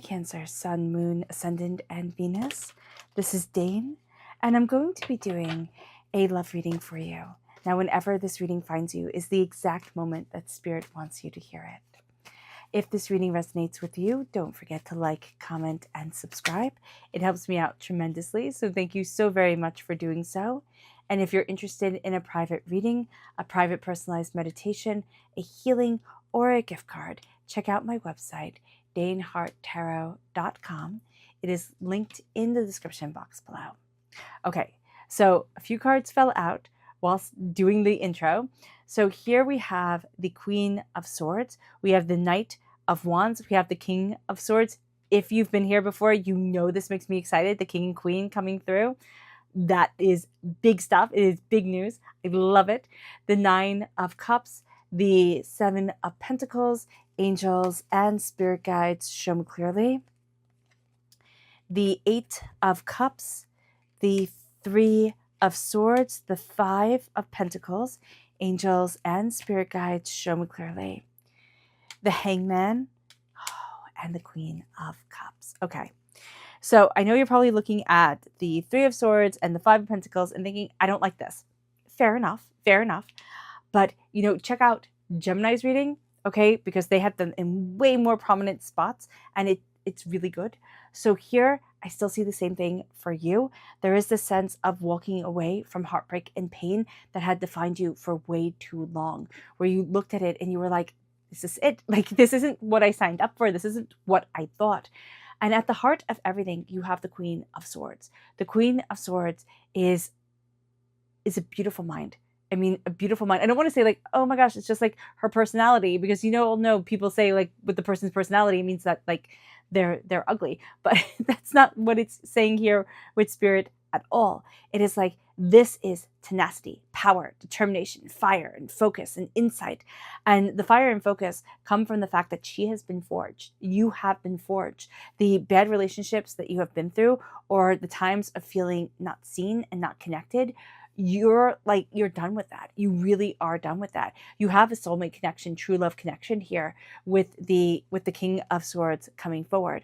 Cancer, Sun, Moon, Ascendant, and Venus. This is Dane, and I'm going to be doing a love reading for you. Now, whenever this reading finds you is the exact moment that Spirit wants you to hear it. If this reading resonates with you, don't forget to like, comment, and subscribe. It helps me out tremendously, so thank you so very much for doing so. And if you're interested in a private reading, a private personalized meditation, a healing, or a gift card, check out my website, daneharttarot.com. It is linked in the description box below. Okay, so a few cards fell out whilst doing the intro. So here we have the Queen of Swords. We have the Knight of Wands. We have the King of Swords. If you've been here before, you know this makes me excited. The King and Queen coming through. That is big stuff. It is big news. I love it. The Nine of Cups, the Seven of Pentacles, angels and spirit guides show me clearly. The Eight of Cups, the Three of Swords, the Five of Pentacles, angels and spirit guides show me clearly. The Hangman, and the Queen of Cups. Okay. So I know you're probably looking at the Three of Swords and the Five of Pentacles and thinking, I don't like this. Fair enough. Fair enough. But, check out Gemini's reading, okay? Because they have them in way more prominent spots and it's really good. So here, I still see the same thing for you. There is this sense of walking away from heartbreak and pain that had defined you for way too long, where you looked at it and you were like, this is it. Like, this isn't what I signed up for. This isn't what I thought. And at the heart of everything, you have the Queen of Swords. The Queen of Swords is a beautiful mind. I mean, a beautiful mind. I don't want to say like, oh my gosh, it's just like her personality, because no, people say like with the person's personality, it means that like they're ugly. But that's not what it's saying here with Spirit at all. It is like, this is tenacity, power, determination, fire, and focus, and insight. And the fire and focus come from the fact that she has been forged. You have been forged. The bad relationships that you have been through, or the times of feeling not seen and not connected, you're done with that. You really are done with that. You have a soulmate connection, true love connection here with the King of Swords coming forward.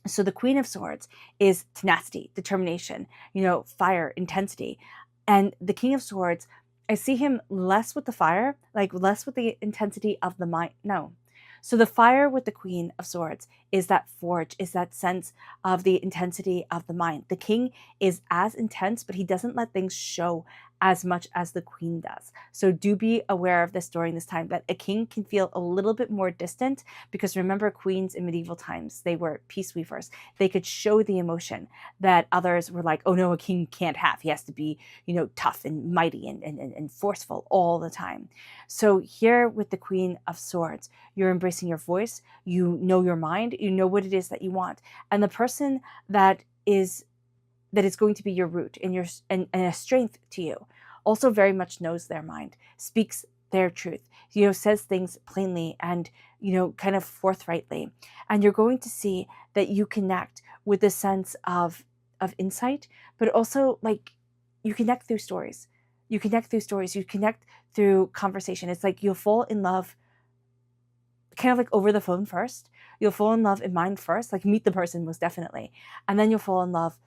So the Queen of Swords is tenacity, determination, fire, intensity. And the King of Swords, I see him less with the fire, like less with the intensity of the mind. No. So the fire with the Queen of Swords is that forge, is that sense of the intensity of the mind. The King is as intense, but he doesn't let things show as much as the Queen does. So do be aware of this during this time, that a king can feel a little bit more distant, because remember, queens in medieval times, they were peace weavers. They could show the emotion that others were like, oh no, a king can't have. He has to be, tough and mighty and forceful all the time. So here with the Queen of Swords, you're embracing your voice, you know your mind, you know what it is that you want. And the person that is going to be your root and a strength to you also very much knows their mind, speaks their truth, says things plainly and, kind of forthrightly. And you're going to see that you connect with a sense of insight, but also like you connect through stories. You connect through conversation. It's like you'll fall in love kind of like over the phone first. You'll fall in love in mind first, like meet the person most definitely. And then you'll fall in love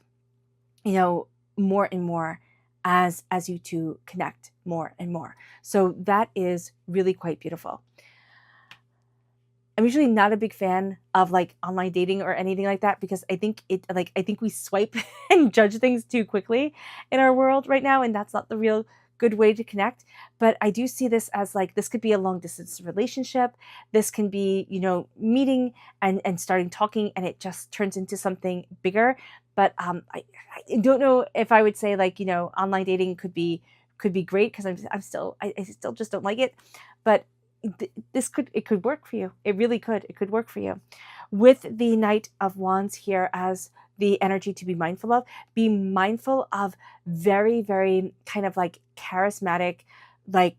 more and more as you two connect more and more. So that is really quite beautiful. I'm usually not a big fan of like online dating or anything like that, because I think we swipe and judge things too quickly in our world right now, and that's not the real good way to connect. But I do see this as like, this could be a long distance relationship. This can be, meeting and starting talking, and it just turns into something bigger. But I don't know if I would say like, online dating could be great, because I still just don't like it. But it could work for you. It really could. It could work for you. With the Knight of Wands here as the energy to be mindful of, be mindful of very, very kind of like charismatic, like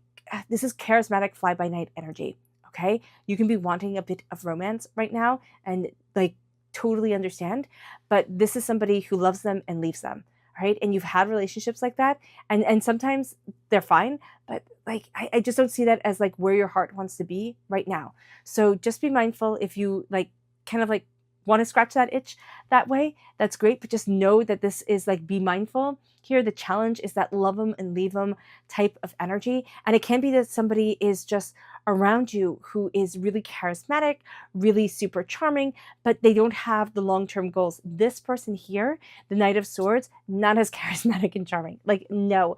this is charismatic fly by night energy. Okay. You can be wanting a bit of romance right now and like totally understand, but this is somebody who loves them and leaves them. Right. And you've had relationships like that. And sometimes they're fine, but like, I just don't see that as like where your heart wants to be right now. So just be mindful if you like kind of like want to scratch that itch that way, that's great. But just know that this is like, be mindful. Here, the challenge is that love them and leave them type of energy. And it can be that somebody is just around you who is really charismatic, really super charming, but they don't have the long-term goals. This person here, the Knight of Swords, not as charismatic and charming. Like, no,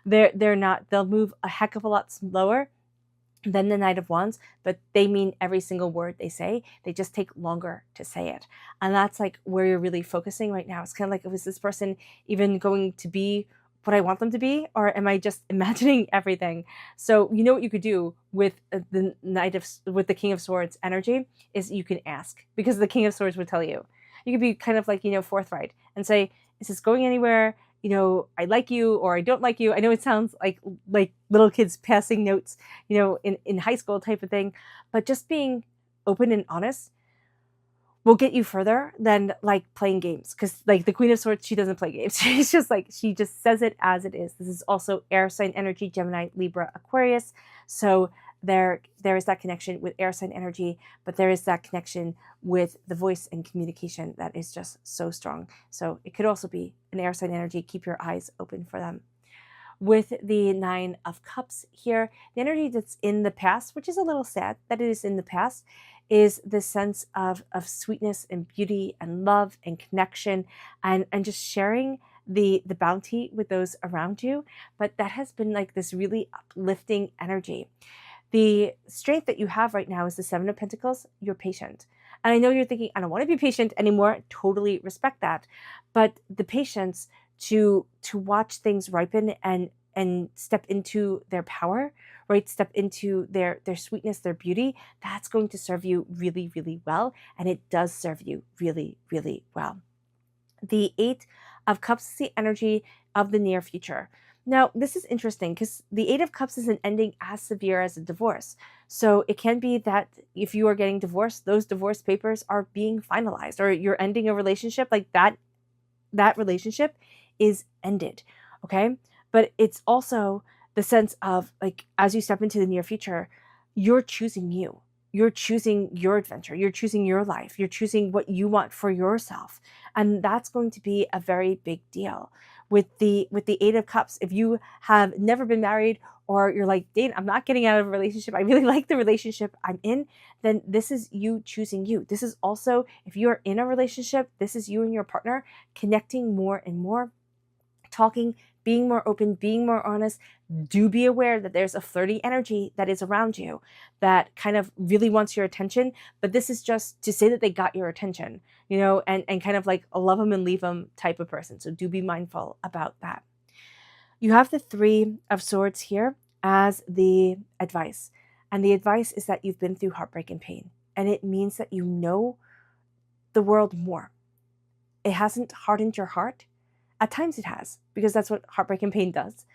they're not. They'll move a heck of a lot slower than the Knight of Wands, but they mean every single word they say. They just take longer to say it. And that's like where you're really focusing right now. It's kind of like, is this person even going to be what I want them to be? Or am I just imagining everything? So you know what you could do with with the King of Swords energy is you can ask, because the King of Swords would tell you. You could be kind of like, forthright and say, is this going anywhere? I like you or I don't like you. I know it sounds like little kids passing notes, in high school type of thing, but just being open and honest will get you further than like playing games. Because like the Queen of Swords, she doesn't play games. She's just like, she just says it as it is. This is also air sign energy, Gemini, Libra, Aquarius. So there is that connection with air sign energy, but there is that connection with the voice and communication that is just so strong. So it could also be an air sign energy. Keep your eyes open for them. With the Nine of Cups here, the energy that's in the past, which is a little sad that it is in the past, is the sense of sweetness and beauty and love and connection and just sharing the bounty with those around you. But that has been like this really uplifting energy. The strength that you have right now is the Seven of Pentacles. You're patient. And I know you're thinking, I don't want to be patient anymore. Totally respect that. But the patience to watch things ripen and step into their power, right? Step into their sweetness, their beauty, that's going to serve you really, really well. And it does serve you really, really well. The Eight of Cups is the energy of the near future. Now, this is interesting because the Eight of Cups is an ending as severe as a divorce. So it can be that if you are getting divorced, those divorce papers are being finalized, or you're ending a relationship, like that relationship is ended, okay? But it's also the sense of like, as you step into the near future, you're choosing you. You're choosing your adventure. You're choosing your life. You're choosing what you want for yourself. And that's going to be a very big deal. With the Eight of Cups, if you have never been married, or you're like, Dane, I'm not getting out of a relationship, I really like the relationship I'm in, then this is you choosing you. This is also, if you're in a relationship, this is you and your partner connecting more and more, talking, being more open, being more honest. Do be aware that there's a flirty energy that is around you that kind of really wants your attention, but this is just to say that they got your attention, and kind of like a love them and leave them type of person. So do be mindful about that. You have the Three of Swords here as the advice. And the advice is that you've been through heartbreak and pain. And it means that you know the world more. It hasn't hardened your heart. At times it has, because that's what heartbreak and pain does.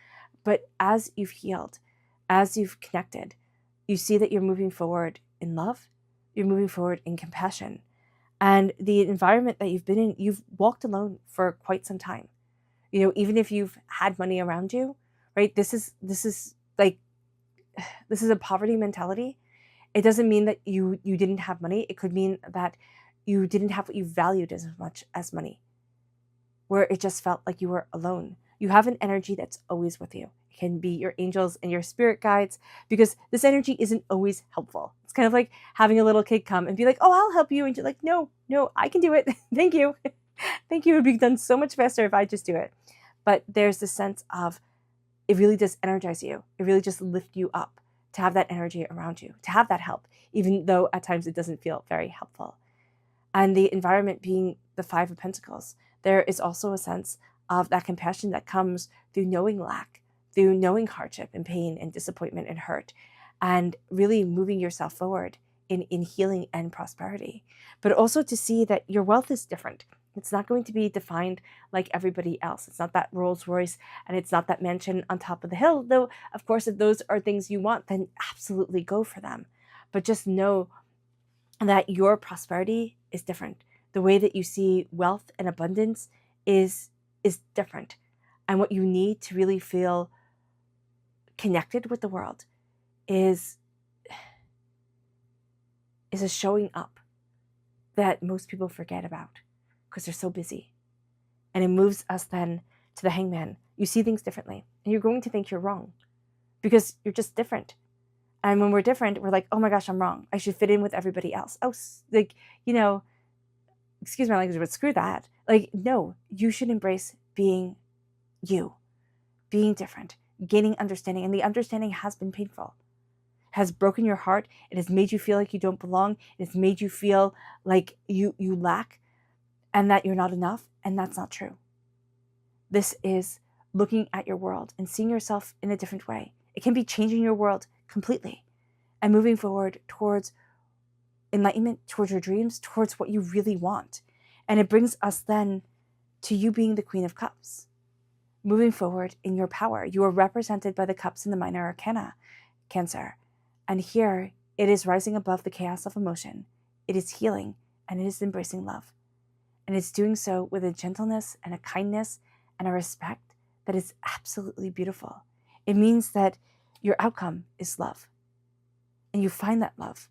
But as you've healed, as you've connected, you see that you're moving forward in love, you're moving forward in compassion. And the environment that you've been in, you've walked alone for quite some time. Even if you've had money around you, right? This is a poverty mentality. It doesn't mean that you didn't have money. It could mean that you didn't have what you valued as much as money, where it just felt like you were alone. You have an energy that's always with you. It can be your angels and your spirit guides, because this energy isn't always helpful. It's kind of like having a little kid come and be like, oh, I'll help you. And you're like, no, I can do it. Thank you. Thank you. It would be done so much faster if I just do it. But there's this sense of, it really does energize you. It really just lift you up to have that energy around you, to have that help, even though at times it doesn't feel very helpful. And the environment being the Five of Pentacles, there is also a sense of that compassion that comes through knowing lack, through knowing hardship and pain and disappointment and hurt, and really moving yourself forward in healing and prosperity. But also to see that your wealth is different. It's not going to be defined like everybody else. It's not that Rolls Royce and it's not that mansion on top of the hill. Though, of course, if those are things you want, then absolutely go for them. But just know that your prosperity is different. The way that you see wealth and abundance is different. And what you need to really feel connected with the world is a showing up. that most people forget about because they're so busy. And it moves us then to the Hangman. You see things differently, and you're going to think you're wrong because you're just different. And when we're different, we're like, oh my gosh, I'm wrong. I should fit in with everybody else. Oh, like, excuse my language, but screw that. Like, no, you should embrace being you, being different, gaining understanding. And the understanding has been painful, has broken your heart. It has made you feel like you don't belong. It has made you feel like you lack and that you're not enough. And that's not true. This is looking at your world and seeing yourself in a different way. It can be changing your world completely and moving forward towards enlightenment, towards your dreams, towards what you really want. And it brings us then to you being the Queen of Cups. Moving forward in your power. You are represented by the cups in the minor arcana, Cancer. And here, it is rising above the chaos of emotion. It is healing, and it is embracing love. And it's doing so with a gentleness and a kindness and a respect that is absolutely beautiful. It means that your outcome is love. And you find that love.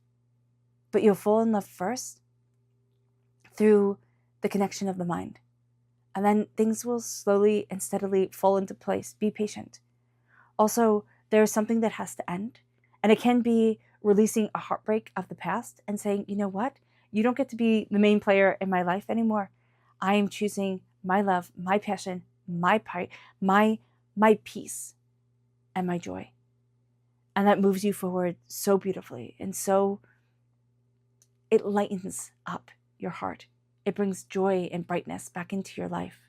But you'll fall in love first through the connection of the mind. And then things will slowly and steadily fall into place. Be patient. Also, there's something that has to end. And it can be releasing a heartbreak of the past and saying, you know what? You don't get to be the main player in my life anymore. I am choosing my love, my passion, my peace, and my joy. And that moves you forward so beautifully. And so it lightens up your heart. It brings joy and brightness back into your life.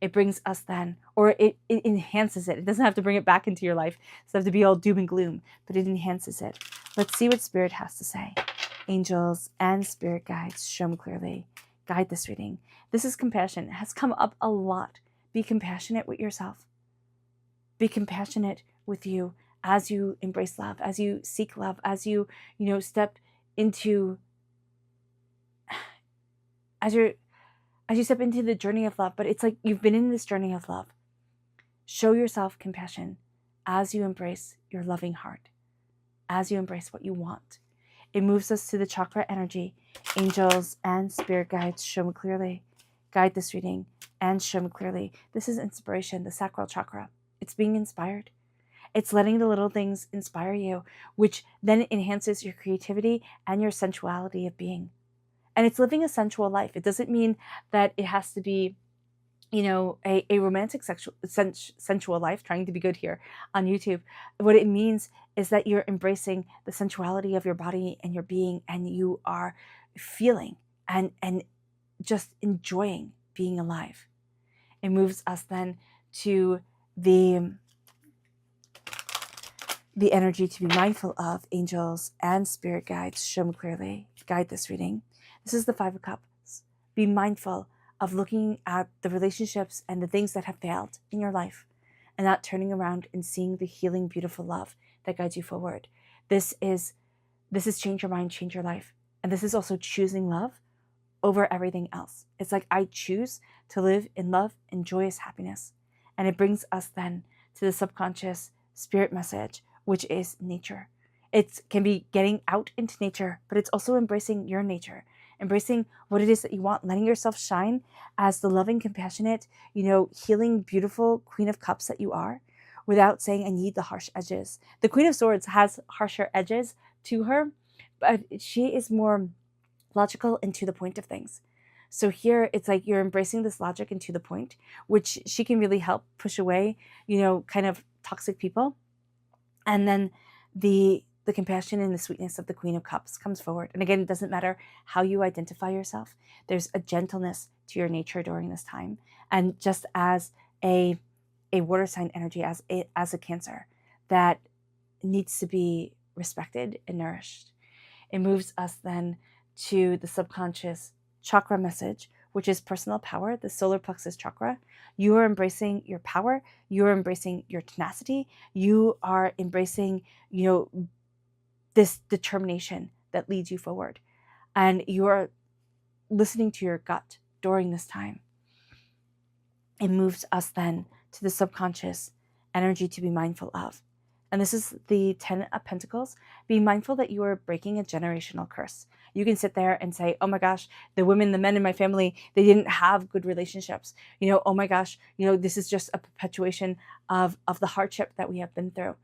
It brings us then, or it enhances it. It doesn't have to bring it back into your life. It doesn't have to be all doom and gloom, but it enhances it. Let's see what Spirit has to say. Angels and spirit guides, show me clearly. Guide this reading. This is compassion. It has come up a lot. Be compassionate with yourself. Be compassionate with you as you embrace love, as you seek love, as you step into, as you step into the journey of love. But it's like you've been in this journey of love. Show yourself compassion as you embrace your loving heart, as you embrace what you want. It moves us to the chakra energy. Angels and spirit guides, show me clearly. Guide this reading and show me clearly. This is inspiration, the sacral chakra. It's being inspired. It's letting the little things inspire you, which then enhances your creativity and your sensuality of being. And it's living a sensual life. It doesn't mean that it has to be, a romantic sensual life, trying to be good here on YouTube. What it means is that you're embracing the sensuality of your body and your being, and you are feeling and just enjoying being alive. It moves us then to the energy to be mindful of. Angels and spirit guides, show me clearly. Guide this reading. This is the Five of Cups. Be mindful of looking at the relationships and the things that have failed in your life and not turning around and seeing the healing, beautiful love that guides you forward. This is change your mind, change your life. And this is also choosing love over everything else. It's like I choose to live in love and joyous happiness. And it brings us then to the subconscious spirit message, which is nature. It can be getting out into nature, but it's also embracing your nature, embracing what it is that you want, letting yourself shine as the loving, compassionate, healing, beautiful Queen of Cups that you are, without saying, I need the harsh edges. The Queen of Swords has harsher edges to her, but she is more logical and to the point of things. So here it's like you're embracing this logic and to the point, which she can really help push away, kind of toxic people. And then the compassion and the sweetness of the Queen of Cups comes forward. And again, it doesn't matter how you identify yourself. There's a gentleness to your nature during this time. And just as a water sign energy, as a Cancer, that needs to be respected and nourished. It moves us then to the subconscious chakra message, which is personal power, the solar plexus chakra. You are embracing your power. You are embracing your tenacity. You are embracing, this determination that leads you forward. And you are listening to your gut during this time. It moves us then to the subconscious energy to be mindful of. And this is the 10 of Pentacles. Be mindful that you are breaking a generational curse. You can sit there and say, oh my gosh, the women, the men in my family, they didn't have good relationships. Oh my gosh, this is just a perpetuation of the hardship that we have been through.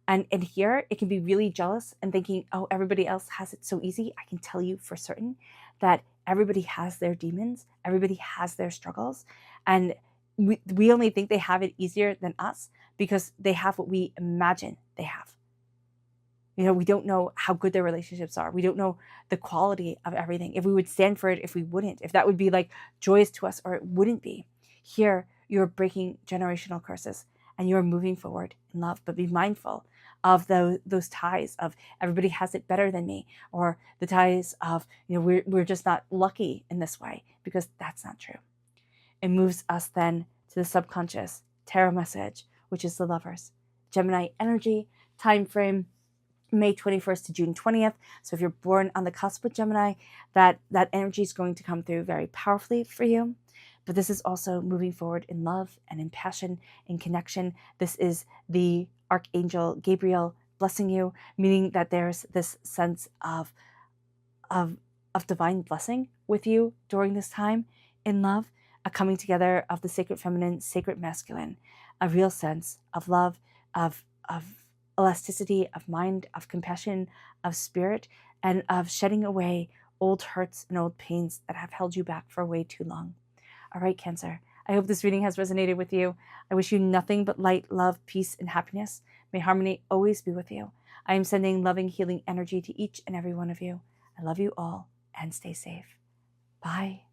And here it can be really jealous and thinking, oh, everybody else has it so easy. I can tell you for certain that everybody has their demons. Everybody has their struggles. And we only think they have it easier than us because they have what we imagine they have. We don't know how good their relationships are. We don't know the quality of everything. If we would stand for it, if we wouldn't, if that would be like joyous to us or it wouldn't be. Here, you're breaking generational curses and you're moving forward in love, but be mindful of those ties of everybody has it better than me, or the ties of, we're just not lucky in this way, because that's not true. It moves us then to the subconscious tarot message, which is the Lovers. Gemini energy, time frame, May 21st to June 20th. So if you're born on the cusp with Gemini, that energy is going to come through very powerfully for you. But this is also moving forward in love and in passion, in connection. This is the Archangel Gabriel blessing you, meaning that there's this sense of divine blessing with you during this time in love, a coming together of the sacred feminine, sacred masculine, a real sense of love, of elasticity, of mind, of compassion, of spirit, and of shedding away old hurts and old pains that have held you back for way too long. All right, Cancer. I hope this reading has resonated with you. I wish you nothing but light, love, peace, and happiness. May harmony always be with you. I am sending loving, healing energy to each and every one of you. I love you all, and stay safe. Bye.